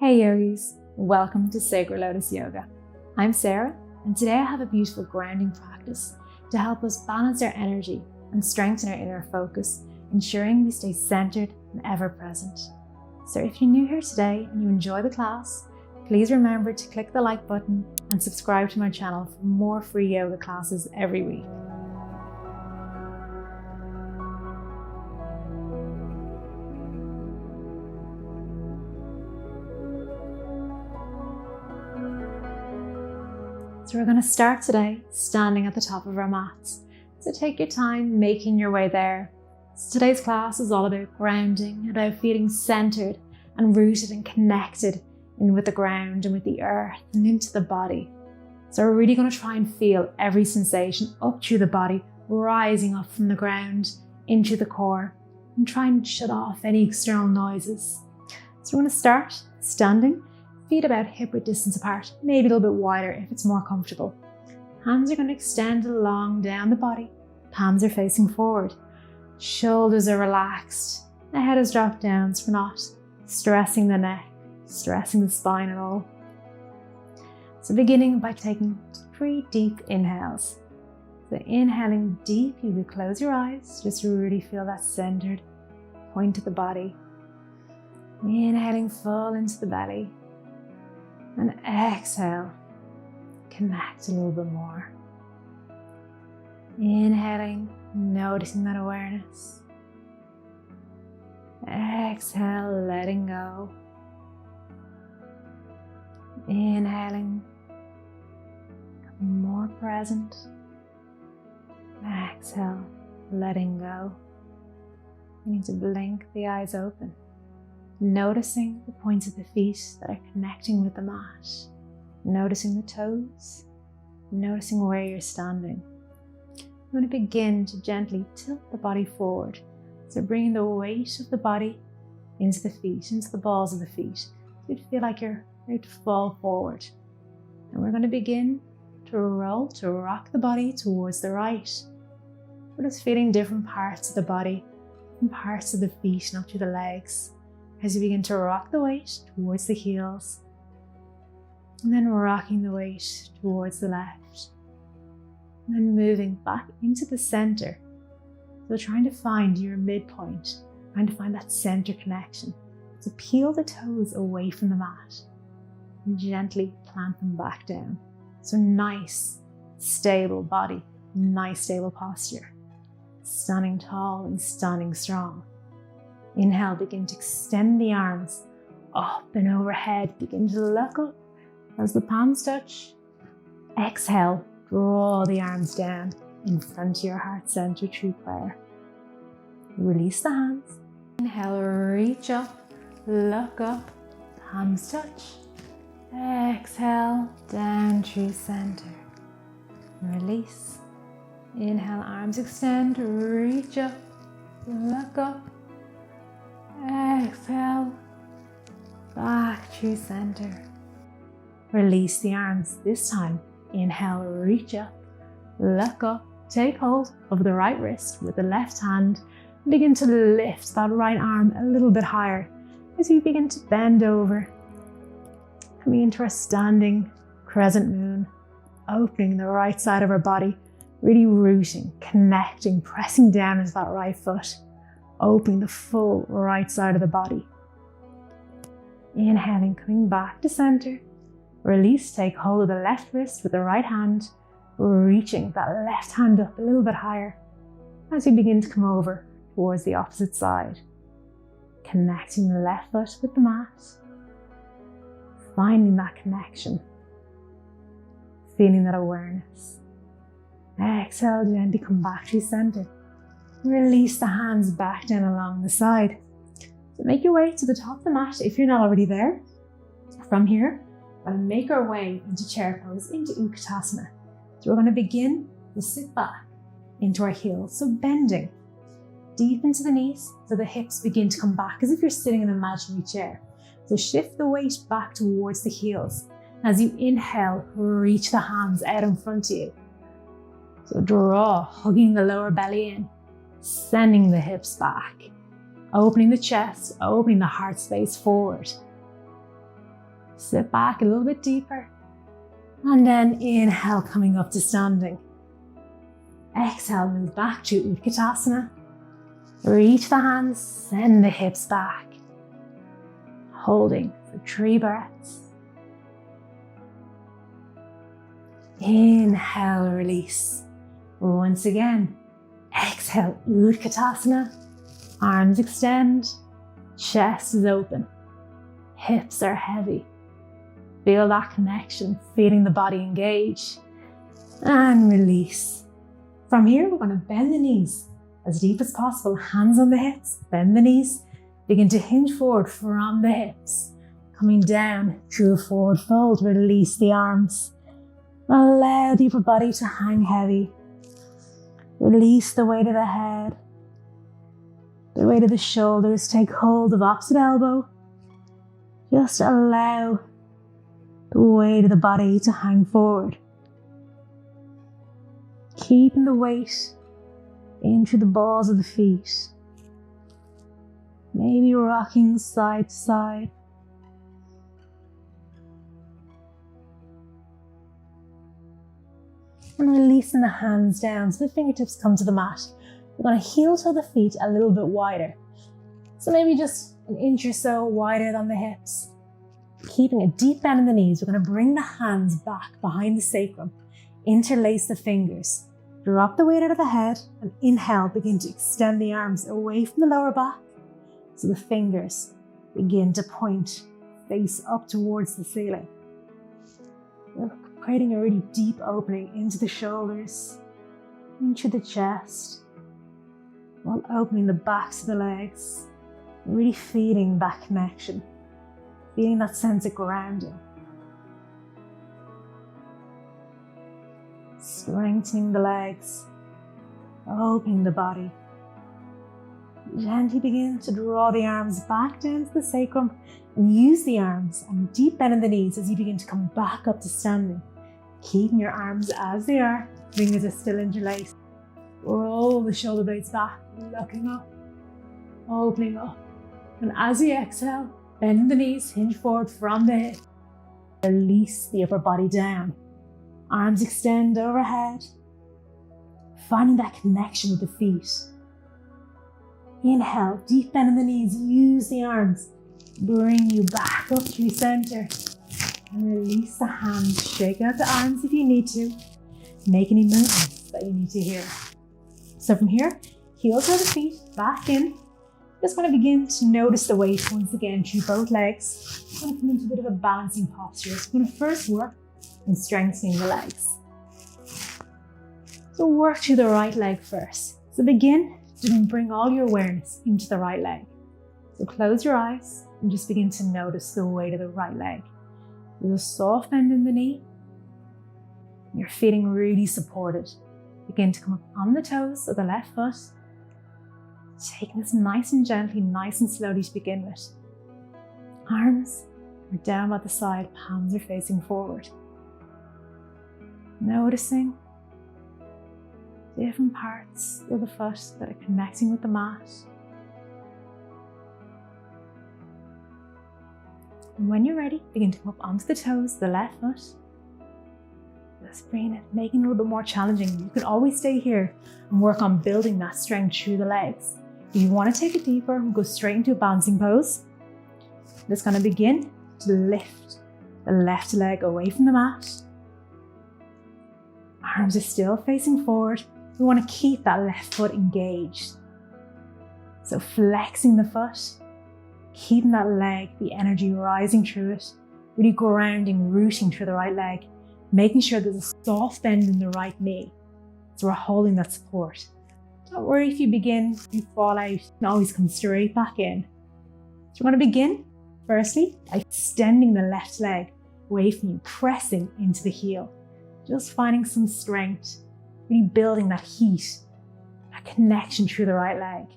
Hey yogis, welcome to Sacred Lotus Yoga. I'm Sarah, and today I have a beautiful grounding practice to help us balance our energy and strengthen our inner focus, ensuring we stay centered and ever present. So if you're new here today and you enjoy the class, please remember to click the like button and subscribe to my channel for more free yoga classes every week. So we're going to start today standing at the top of our mats. So take your time making your way there. So today's class is all about grounding, about feeling centered and rooted and connected in with the ground and with the earth and into the body. So we're really going to try and feel every sensation up through the body, rising up from the ground into the core, and try and shut off any external noises. So we're going to start standing. Feet about hip-width distance apart, maybe a little bit wider if it's more comfortable. Hands are going to extend along down the body. Palms are facing forward. Shoulders are relaxed. The head is dropped down, so we're not stressing the neck, stressing the spine at all. So beginning by taking 3 deep inhales. So inhaling deep, you would close your eyes, just really feel that centered point of the body. Inhaling full into the belly. And exhale, connect a little bit more. Inhaling, noticing that awareness. Exhale, letting go. Inhaling, more present. Exhale, letting go. You need to blink the eyes open. Noticing the points of the feet that are connecting with the mat. Noticing the toes. Noticing where you're standing. I'm going to begin to gently tilt the body forward. So bringing the weight of the body into the feet, into the balls of the feet. You'd feel like you're ready to fall forward. And we're going to begin to roll, to rock the body towards the right. We're just feeling different parts of the body, different parts of the feet and up to the legs. As you begin to rock the weight towards the heels, and then rocking the weight towards the left, and then moving back into the center. So trying to find your midpoint, trying to find that center connection. So peel the toes away from the mat and gently plant them back down. So nice, stable body, nice, stable posture. Standing tall and standing strong. Inhale, begin to extend the arms up and overhead. Begin to look up as the palms touch. Exhale, draw the arms down in front of your heart center, true prayer. Release the hands. Inhale, reach up, look up, palms touch. Exhale, down through center. Release. Inhale, arms extend, reach up, look up. Exhale, back to center. Release the arms. This time, inhale, reach up, look up, take hold of the right wrist with the left hand. Begin to lift that right arm a little bit higher as you begin to bend over. Coming into our standing crescent moon, opening the right side of our body, really rooting, connecting, pressing down into that right foot. Opening the full right side of the body. Inhaling, coming back to center. Release, take hold of the left wrist with the right hand, reaching that left hand up a little bit higher as you begin to come over towards the opposite side. Connecting the left foot with the mat. Finding that connection. Feeling that awareness. Exhale, gently come back to center. Release the hands back down along the side. So make your way to the top of the mat if you're not already there. From here, we're going to make our way into chair pose, into Utkatasana. So we're going to begin to sit back into our heels. So bending deep into the knees so the hips begin to come back as if you're sitting in an imaginary chair. So shift the weight back towards the heels. As you inhale, reach the hands out in front of you. So draw, hugging the lower belly in. Sending the hips back, opening the chest, opening the heart space forward. Sit back a little bit deeper. And then inhale, coming up to standing. Exhale, move back to Utkatasana. Reach the hands, send the hips back. Holding for 3 breaths. Inhale, release. Once again, exhale, Utkatasana. Arms extend, chest is open, hips are heavy. Feel that connection, feeling the body engage. And release. From here, we're going to bend the knees as deep as possible. Hands on the hips, bend the knees. Begin to hinge forward from the hips. Coming down through a forward fold, release the arms. Allow the upper body to hang heavy. Release the weight of the head. The weight of the shoulders. Take hold of opposite elbow. Just allow the weight of the body to hang forward. Keeping the weight into the balls of the feet. Maybe rocking side to side. And releasing the hands down so the fingertips come to the mat. We're going to heel toe the feet a little bit wider. So maybe just an inch or so wider than the hips. Keeping a deep bend in the knees, we're going to bring the hands back behind the sacrum. Interlace the fingers. Drop the weight out of the head and inhale, begin to extend the arms away from the lower back. So the fingers begin to point, face up towards the ceiling. We're creating a really deep opening into the shoulders, into the chest, while opening the backs of the legs, really feeling that connection, feeling that sense of grounding. Strengthening the legs, opening the body. Gently begin to draw the arms back down to the sacrum and use the arms and deep bend in the knees as you begin to come back up to standing. Keeping your arms as they are, fingers are still interlaced. Roll the shoulder blades back, looking up, opening up. And as you exhale, bend the knees, hinge forward from the hip. Release the upper body down. Arms extend overhead. Finding that connection with the feet. Inhale, deep bend in the knees, use the arms. Bring you back up through center. And release the hands, shake out the arms if you need to. Make any movements that you need to hear. So from here, heel toe the feet, back in. Just want to begin to notice the weight once again through both legs. I'm going to come into a bit of a balancing posture. So I'm going to first work on strengthening the legs. So work through the right leg first. So begin to bring all your awareness into the right leg. So close your eyes and just begin to notice the weight of the right leg. There's a soft bend in the knee. You're feeling really supported. Begin to come up on the toes of the left foot. Taking this nice and gently, nice and slowly to begin with. Arms are down by the side, palms are facing forward. Noticing different parts of the foot that are connecting with the mat. And when you're ready, begin to come up onto the toes of the left foot. Just bring it, making it a little bit more challenging. You can always stay here and work on building that strength through the legs. If you want to take it deeper and go straight into a balancing pose, I'm just going to begin to lift the left leg away from the mat. Arms are still facing forward. We want to keep that left foot engaged. So flexing the foot, keeping that leg, the energy rising through it, really grounding, rooting through the right leg, making sure there's a soft bend in the right knee. So we're holding that support. Don't worry if you begin, you fall out, you can always come straight back in. So we're going to begin, firstly, by extending the left leg away from you, pressing into the heel. Just finding some strength, really building that heat, that connection through the right leg.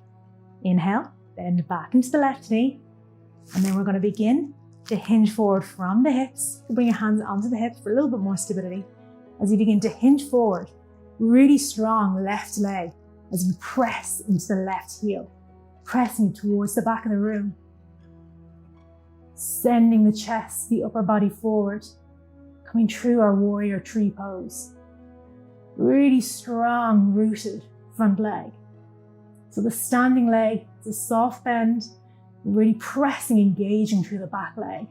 Inhale, bend back into the left knee. And then we're going to begin to hinge forward from the hips. Bring your hands onto the hips for a little bit more stability. As you begin to hinge forward, really strong left leg as you press into the left heel, pressing towards the back of the room. sending the chest, the upper body forward, coming through our warrior tree pose. Really strong, rooted front leg. So the standing leg is a soft bend, really pressing, engaging through the back leg.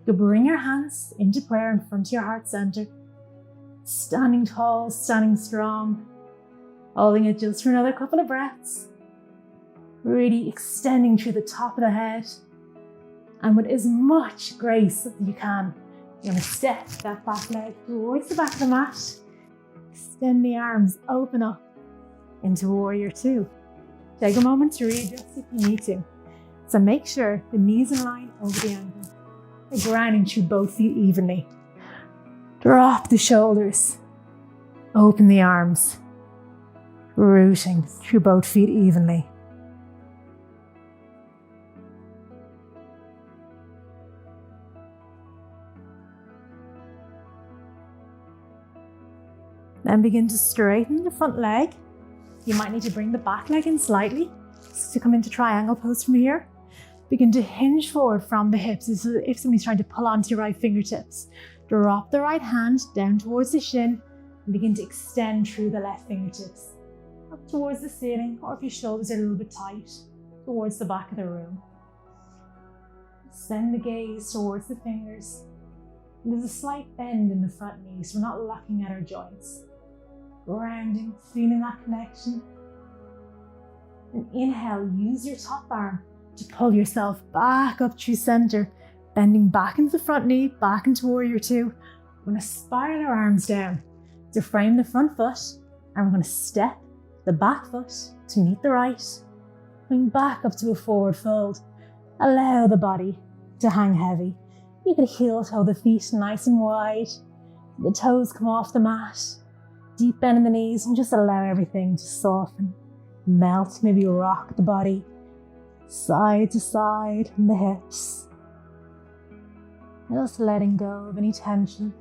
You bring your hands into prayer in front of your heart center, standing tall, standing strong, holding it just for another couple of breaths. Really extending through the top of the head. And with as much grace as you can, you're going to step that back leg towards the back of the mat. Extend the arms, open up into warrior two. Take a moment to readjust if you need to. So make sure the knees in line over the ankle. Grounding through both feet evenly. Drop the shoulders. Open the arms. Rooting through both feet evenly. Then begin to straighten the front leg. You might need to bring the back leg in slightly to come into triangle pose from here. Begin to hinge forward from the hips as if somebody's trying to pull onto your right fingertips. Drop the right hand down towards the shin and begin to extend through the left fingertips. Up towards the ceiling, or if your shoulders are a little bit tight, towards the back of the room. Send the gaze towards the fingers. There's a slight bend in the front knee, so we're not locking at our joints. Grounding, feeling that connection. And inhale, use your top arm to pull yourself back up through center, bending back into the front knee, back into warrior two. We're going to spiral our arms down to frame the front foot, and we're going to step the back foot to meet the right, coming back up to a forward fold. Allow the body to hang heavy. You could heel toe the feet nice and wide. The toes come off the mat. Deep bend in the knees, and just allow everything to soften, melt, maybe rock the body side to side in the hips. Just letting go of any tension.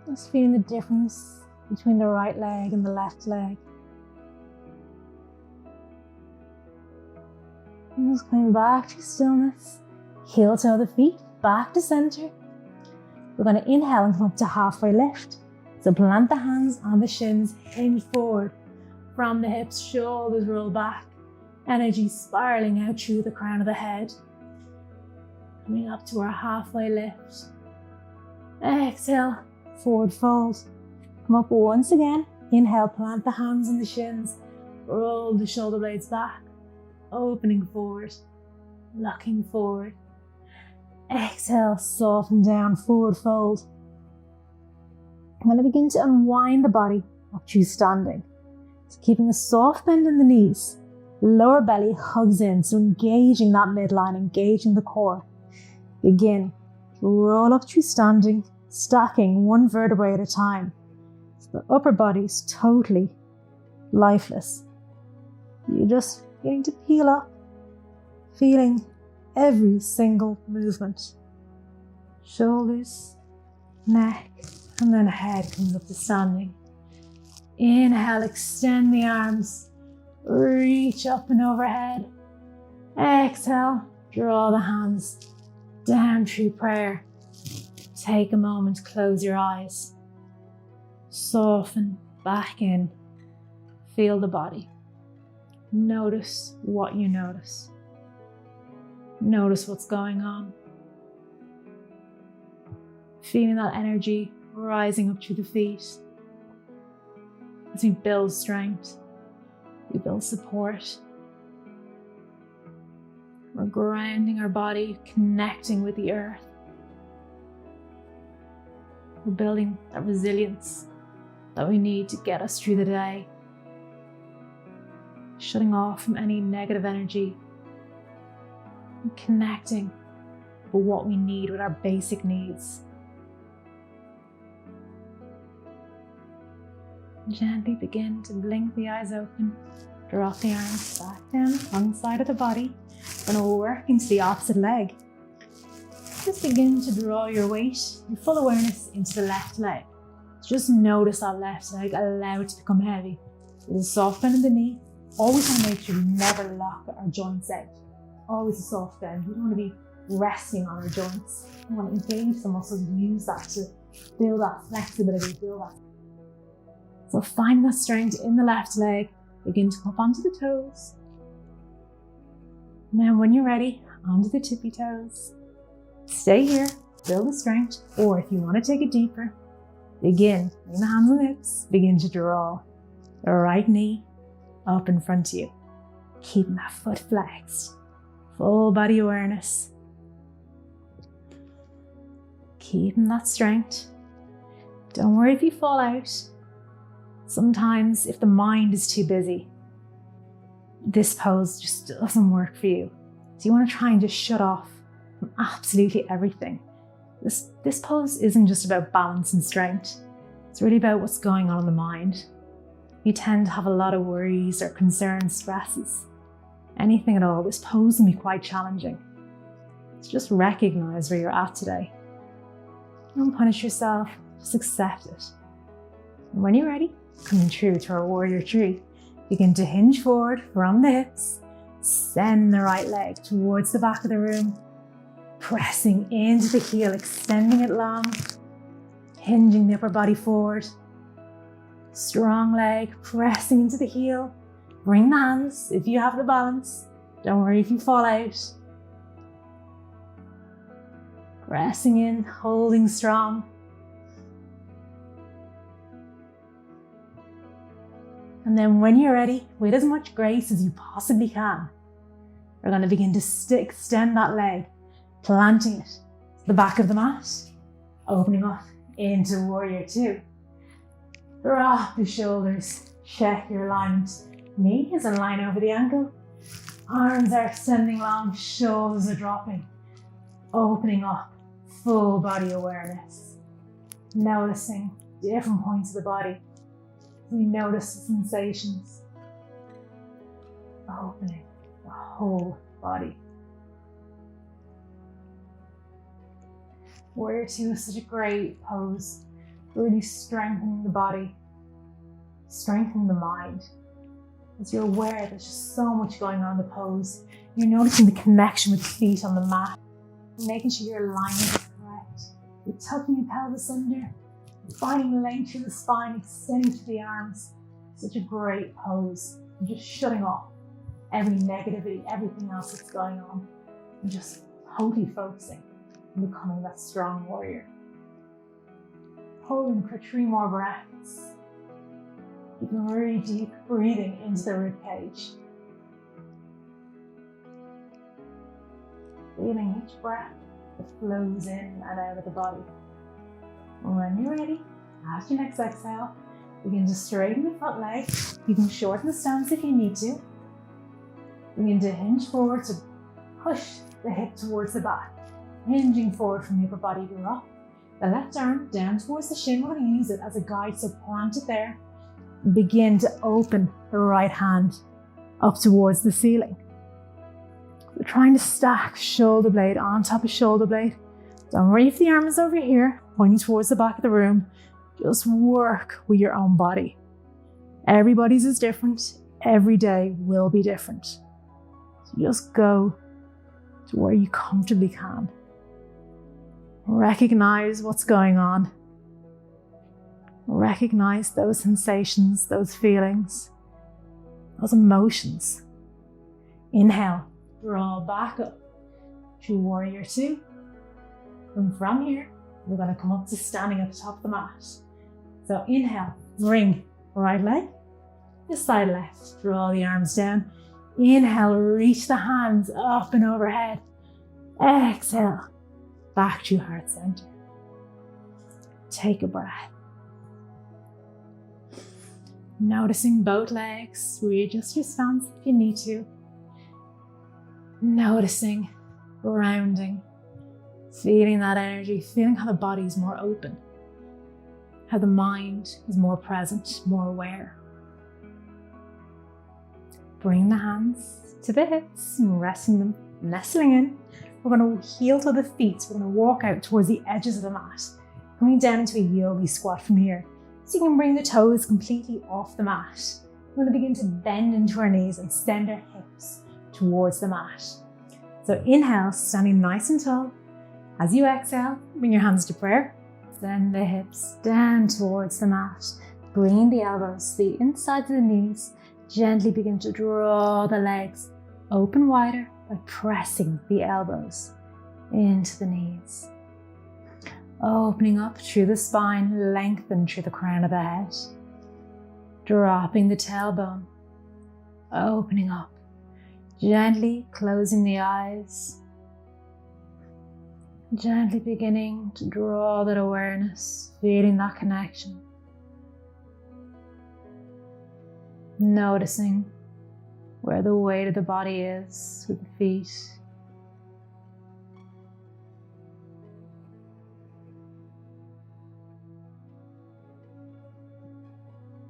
Just feeling the difference between the right leg and the left leg. And just coming back to stillness. Heel toe the feet back to center. We're going to inhale and come up to halfway lift. So plant the hands on the shins, hinge forward from the hips, shoulders roll back. Energy spiraling out through the crown of the head. Coming up to our halfway lift. Exhale, forward fold. Come up once again. Inhale, plant the hands on the shins. Roll the shoulder blades back. Opening forward, looking forward. Exhale, soften down, forward fold. I'm going to begin to unwind the body up through standing. So keeping a soft bend in the knees. Lower belly hugs in, so engaging that midline, engaging the core. Begin to roll up through standing, stacking one vertebrae at a time. So the upper body's totally lifeless. You're just beginning to peel up, feeling every single movement. Shoulders, neck, and then head comes up to standing. Inhale, extend the arms, reach up and overhead. Exhale, draw the hands down through prayer. Take a moment to close your eyes. Soften back in. Feel the body. Notice what you notice. Notice what's going on. Feeling that energy rising up through the feet. As we build strength, we build support. We're grounding our body, connecting with the earth. We're building that resilience that we need to get us through the day. Shutting off from any negative energy. And connecting with what we need, with our basic needs. Gently begin to blink the eyes open. Drop the arms back down one side of the body. We're going to work into the opposite leg. Just begin to draw your weight, your full awareness into the left leg. Just notice that left leg, allow it to become heavy. With a soft bend in the knee, always want to make sure we never lock our joints out. Always a soft bend. We don't want to be resting on our joints. We want to engage the muscles, use that to build that flexibility, build that. So find that strength in the left leg. Begin to come up onto the toes. And then when you're ready, onto the tippy toes. Stay here, build the strength, or if you want to take it deeper, begin, bring the hands on the hips, begin to draw the right knee up in front of you. Keeping that foot flexed, full body awareness. Keeping that strength. Don't worry if you fall out. Sometimes if the mind is too busy, this pose just doesn't work for you. So you want to try and just shut off from absolutely everything. This pose isn't just about balance and strength. It's really about what's going on in the mind. You tend to have a lot of worries or concerns, stresses, anything at all. This pose can be quite challenging. So just recognize where you're at today. Don't punish yourself, just accept it. And when you're ready, coming through to our warrior three, begin to hinge forward from the hips, send the right leg towards the back of the room, pressing into the heel, extending it long, hinging the upper body forward. Strong leg, pressing into the heel. Bring the hands if you have the balance. Don't worry if you fall out. Pressing in, holding strong. And then when you're ready, with as much grace as you possibly can, we're going to begin to extend that leg, planting it to the back of the mat, opening up into warrior two. Drop the shoulders, check your alignment. Knee is in line over the ankle. Arms are extending long, shoulders are dropping. Opening up, full body awareness. Noticing different points of the body. We notice the sensations. Opening the whole body. Warrior two is such a great pose. Really strengthening the body, strengthening the mind. As you're aware, there's just so much going on in the pose. You're noticing the connection with the feet on the mat. You're making sure your alignment is correct. You're tucking your pelvis under, finding length through the spine, extending to the arms. Such a great pose. You're just shutting off every negativity, everything else that's going on, and just totally focusing on becoming that strong warrior. Holding for 3 more breaths. Keeping really deep breathing into the rib cage. Feeling each breath that flows in and out of the body. And when you're ready, after your next exhale, begin to straighten the front leg. You can shorten the stance if you need to. Begin to hinge forward to push the hip towards the back. Hinging forward from the upper body to up. The left arm down towards the shin. We're going to use it as a guide, so plant it there. And begin to open the right hand up towards the ceiling. We're trying to stack shoulder blade on top of shoulder blade. Don't worry if the arm is over here, pointing towards the back of the room. Just work with your own body. Everybody's is different. Every day will be different. So just go to where you comfortably can. Recognize what's going on. Recognize those sensations, those feelings, those emotions. Inhale, draw back up to warrior two. And from here, we're going to come up to standing at the top of the mat. So inhale, bring right leg, this side left, draw the arms down. Inhale, reach the hands up and overhead. Exhale, back to heart center. Take a breath. Noticing both legs, readjust your stance if you need to. Noticing, grounding, feeling that energy, feeling how the body is more open, how the mind is more present, more aware. Bring the hands to the hips and resting them, nestling in. We're going to heel to the feet. So we're going to walk out towards the edges of the mat, coming down into a yogi squat from here. So you can bring the toes completely off the mat. we're going to begin to bend into our knees and send our hips towards the mat. So inhale, standing nice and tall. As you exhale, bring your hands to prayer. Send the hips down towards the mat. Bring the elbows to the insides of the knees. Gently begin to draw the legs open wider by pressing the elbows into the knees. Opening up through the spine, lengthen through the crown of the head. Dropping the tailbone, opening up. Gently closing the eyes. Gently beginning to draw that awareness, feeling that connection. Noticing where the weight of the body is with the feet.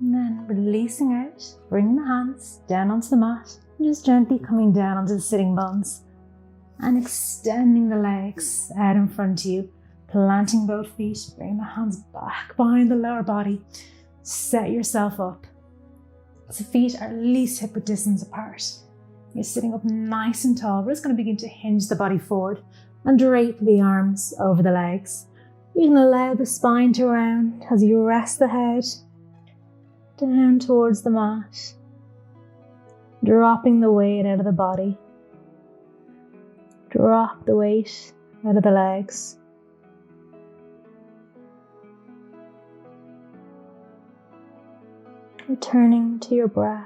And then releasing out, bring the hands down onto the mat, and just gently coming down onto the sitting bones and extending the legs out in front of you, planting both feet, bring the hands back behind the lower body, set yourself up. So feet are at least hip width distance apart. You're sitting up nice and tall. We're just going to begin to hinge the body forward and drape the arms over the legs. You can allow the spine to round as you rest the head down towards the mat, dropping the weight out of the body. Drop the weight out of the legs. Returning to your breath.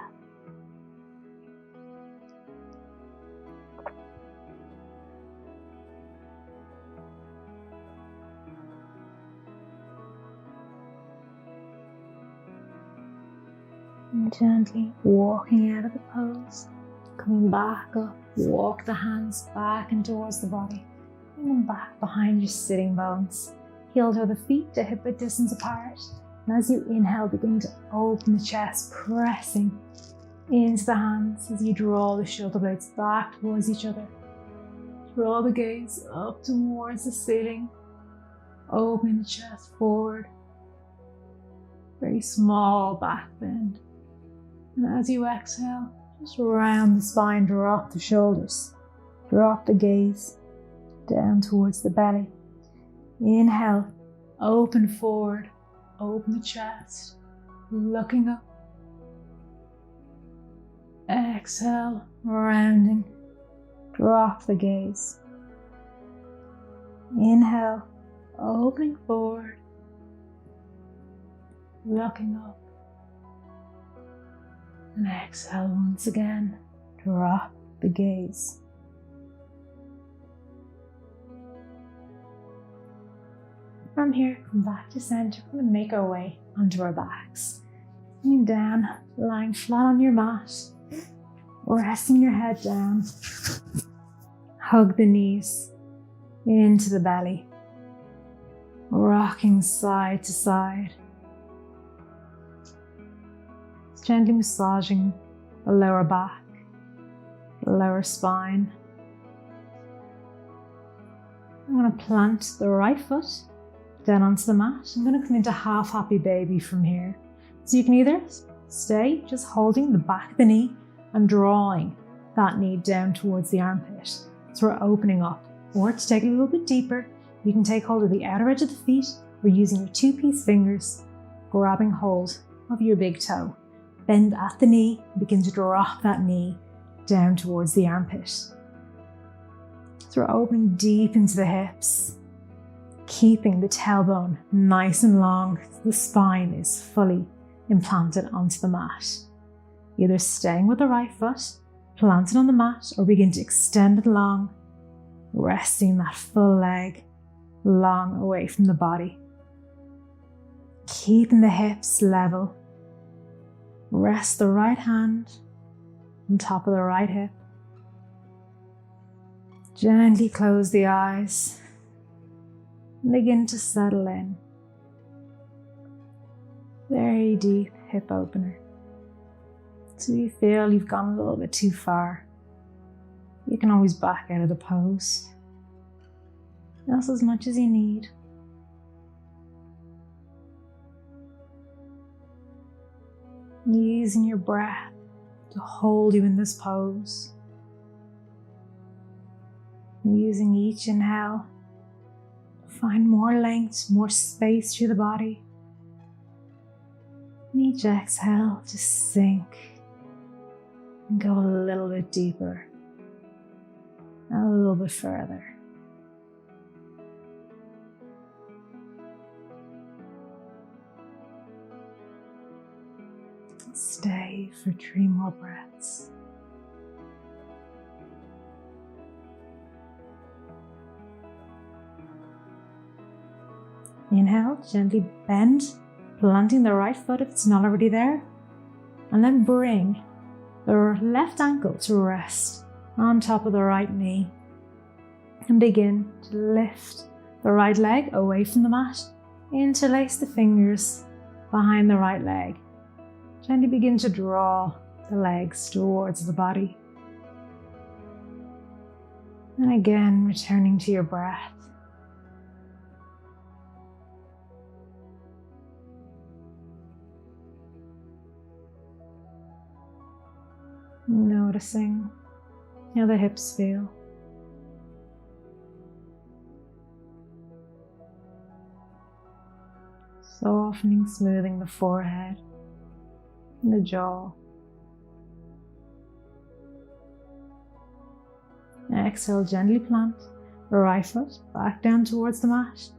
And gently walking out of the pose, coming back up, walk the hands back and towards the body, bring them back behind your sitting bones, heel toe the feet to hip width distance apart. And as you inhale, begin to open the chest, pressing into the hands as you draw the shoulder blades back towards each other. Draw the gaze up towards the ceiling, opening the chest forward. Very small back bend. And as you exhale, just round the spine, drop the shoulders, drop the gaze down towards the belly. Inhale, open forward, open the chest, looking up. Exhale, rounding, drop the gaze. Inhale, opening forward, looking up. And exhale once again, drop the gaze. From here, come back to center. We're going to make our way onto our backs. Coming down, lying flat on your mat, resting your head down. Hug the knees into the belly, rocking side to side. Gently massaging the lower back, the lower spine. I'm going to plant the right foot down onto the mat. I'm going to come into half happy baby from here. So you can either stay just holding the back of the knee and drawing that knee down towards the armpit. So we're opening up. Or to take it a little bit deeper, you can take hold of the outer edge of the feet or using your two-piece fingers, grabbing hold of your big toe. Bend at the knee, begin to drop that knee down towards the armpit. So we're opening deep into the hips, keeping the tailbone nice and long so the spine is fully implanted onto the mat. Either staying with the right foot, planted on the mat, or begin to extend it long, resting that full leg long away from the body. Keeping the hips level. Rest the right hand on top of the right hip. Gently close the eyes and begin to settle in. Very deep hip opener. So you feel you've gone a little bit too far, you can always back out of the pose. That's as much as you need. using your breath to hold you in this pose. Using each inhale to find more length, more space through the body. And each exhale to sink and go a little bit deeper, a little bit further. Stay for 3 more breaths. Inhale, gently bend, planting the right foot if it's not already there, and then bring the left ankle to rest on top of the right knee, and begin to lift the right leg away from the mat. Interlace the fingers behind the right leg. Gently begin to draw the legs towards the body. And again, returning to your breath. Noticing how the hips feel. Softening, smoothing the forehead and the jaw. Exhale, gently plant the right foot back down towards the mat.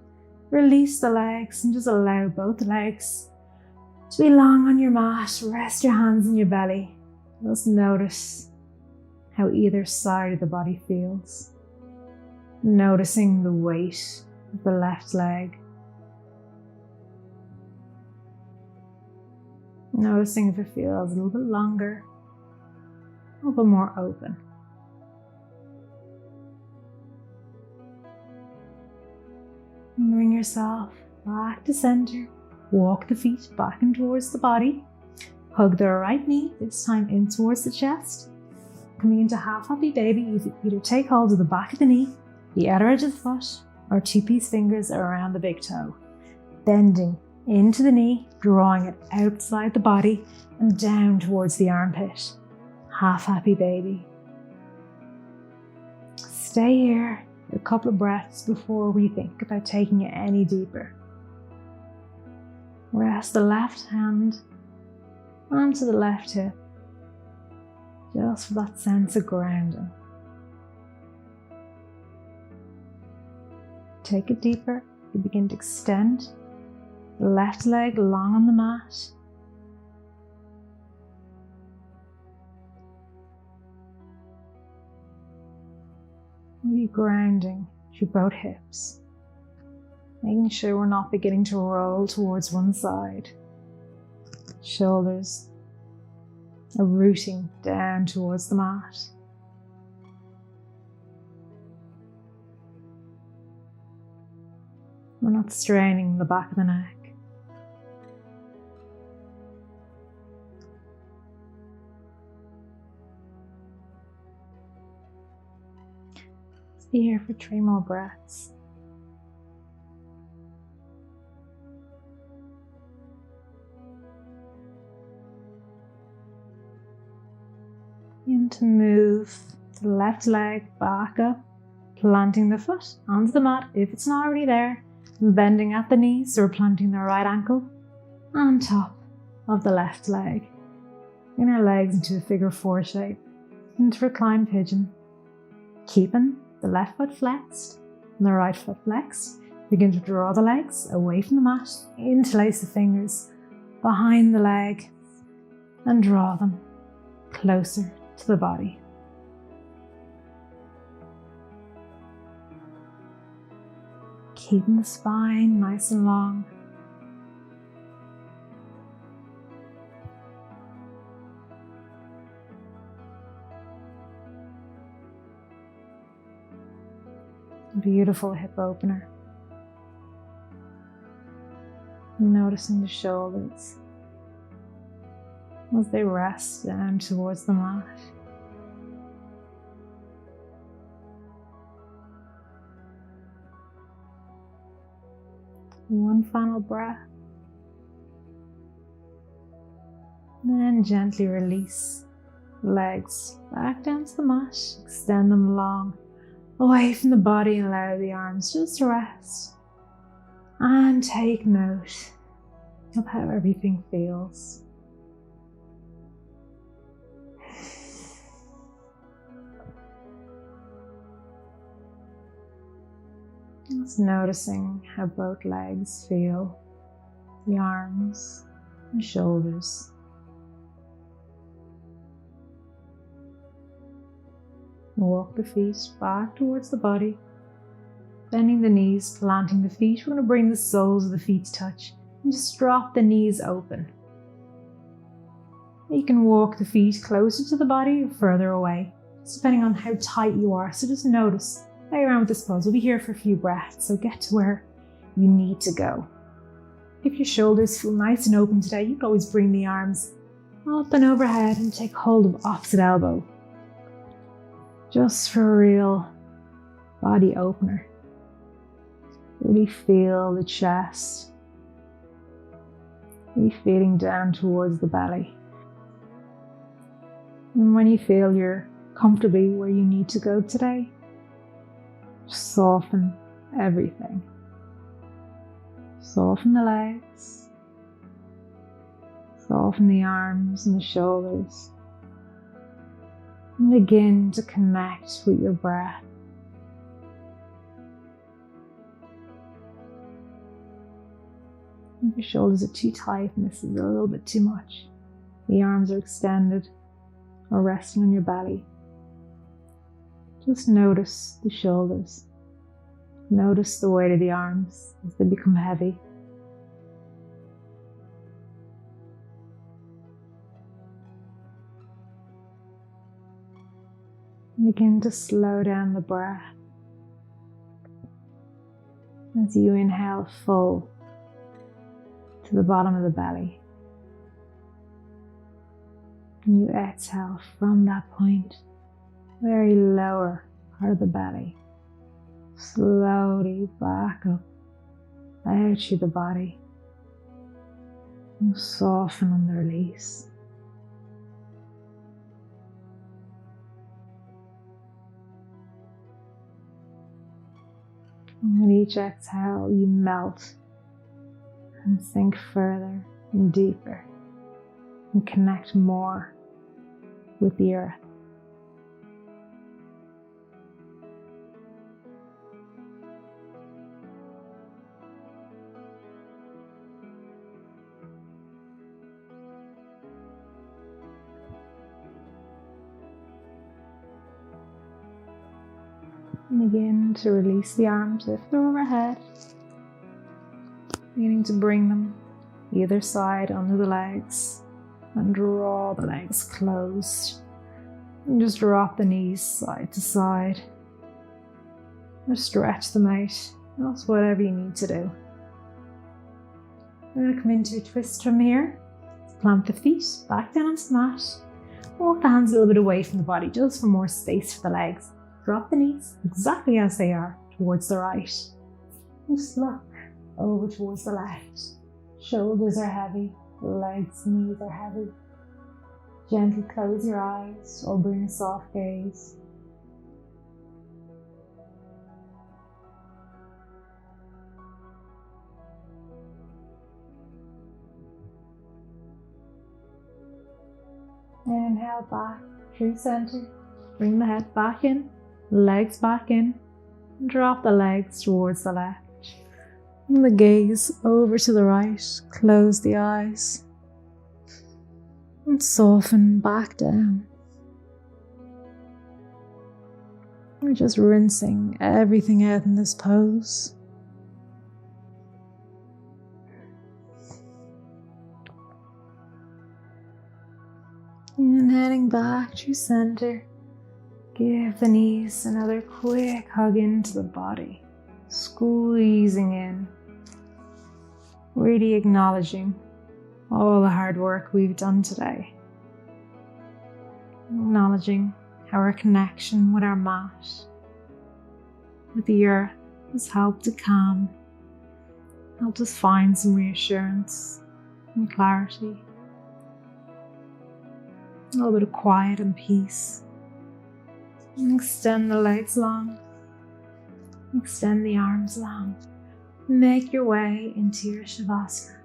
Release the legs and just allow both legs to be long on your mat. Rest your hands on your belly. Just notice how either side of the body feels. Noticing the weight of the left leg. Noticing if it feels a little bit longer, a little bit more open. And bring yourself back to center. Walk the feet back in towards the body. Hug the right knee, this time in towards the chest. Coming into half happy baby, you either take hold of the back of the knee, the outer edge of the foot, or 2-piece fingers around the big toe. Bending into the knee, drawing it outside the body and down towards the armpit. Half happy baby. Stay here for a couple of breaths before we think about taking it any deeper. Rest the left hand onto the left hip, just for that sense of grounding. Take it deeper. You begin to extend the left leg long on the mat. Really grounding through both hips. Making sure we're not beginning to roll towards one side. Shoulders are rooting down towards the mat. We're not straining the back of the neck. Stay here for 3 more breaths. And to move the left leg back up, planting the foot onto the mat if it's not already there, bending at the knees or planting the right ankle on top of the left leg. Bring our legs into a figure 4 shape, into reclined pigeon. Keeping the left foot flexed and the right foot flexed, begin to draw the legs away from the mat, interlace the fingers behind the leg and draw them closer to the body. Keeping the spine nice and long. Beautiful hip opener. Noticing the shoulders as they rest down towards the mat. One final breath. And then And gently release the legs back down to the mat. Extend them long away from the body and allow the arms just to rest. And take note of how everything feels. Just noticing how both legs feel, the arms and shoulders. Walk the feet back towards the body, bending the knees, planting the feet. We're going to bring the soles of the feet to touch and just drop the knees open. You can walk the feet closer to the body or further away, just depending on how tight you are. So just notice, play around with this pose. We'll be here for a few breaths, so get to where you need to go. If your shoulders feel nice and open today, you can always bring the arms up and overhead and take hold of opposite elbow. Just for a real body opener. Really feel the chest. Really feeling down towards the belly. And when you feel you're comfortably where you need to go today, just soften everything. Soften the legs. Soften the arms and the shoulders. And begin to connect with your breath. If your shoulders are too tight and this is a little bit too much, the arms are extended or resting on your belly, just notice the shoulders. Notice the weight of the arms as they become heavy. Begin to slow down the breath as you inhale full to the bottom of the belly. And you exhale from that point, very lower part of the belly, slowly back up, out through the body, and soften on the release. And with each exhale, you melt and sink further and deeper and connect more with the earth. And begin to release the arms if they're overhead. Beginning to bring them either side under the legs and draw the legs closed. And just drop the knees side to side. Or stretch them out. That's whatever you need to do. We're going to come into a twist from here. Plant the feet back down onto the mat. Walk the hands a little bit away from the body just for more space for the legs. Drop the knees exactly as they are towards the right. Just look over towards the left. Shoulders are heavy, legs, knees are heavy. Gently close your eyes or bring a soft gaze. Inhale back through center. Bring the head back in, legs back in. And drop the legs towards the left. And the gaze over to the right. Close the eyes. And soften back down. We're just rinsing everything out in this pose. Inhaling back to center. Give the knees another quick hug into the body. Squeezing in. Really acknowledging all the hard work we've done today. Acknowledging how our connection with our mat, with the earth, has helped to calm, helped us find some reassurance and clarity. a little bit of quiet and peace. And extend the legs long. Extend the arms long. Make your way into your shavasana.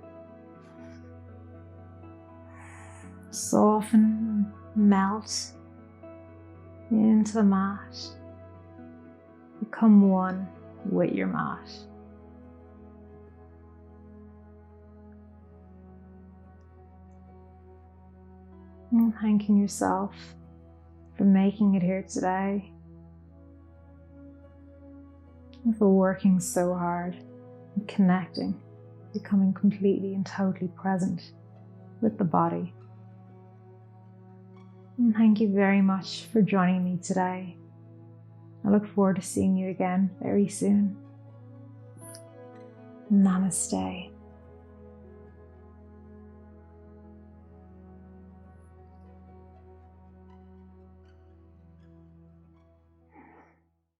Soften, melt into the mat. Become one with your mat. And thanking yourself for making it here today. And for working so hard and connecting, becoming completely and totally present with the body. And thank you very much for joining me today. I look forward to seeing you again very soon. Namaste.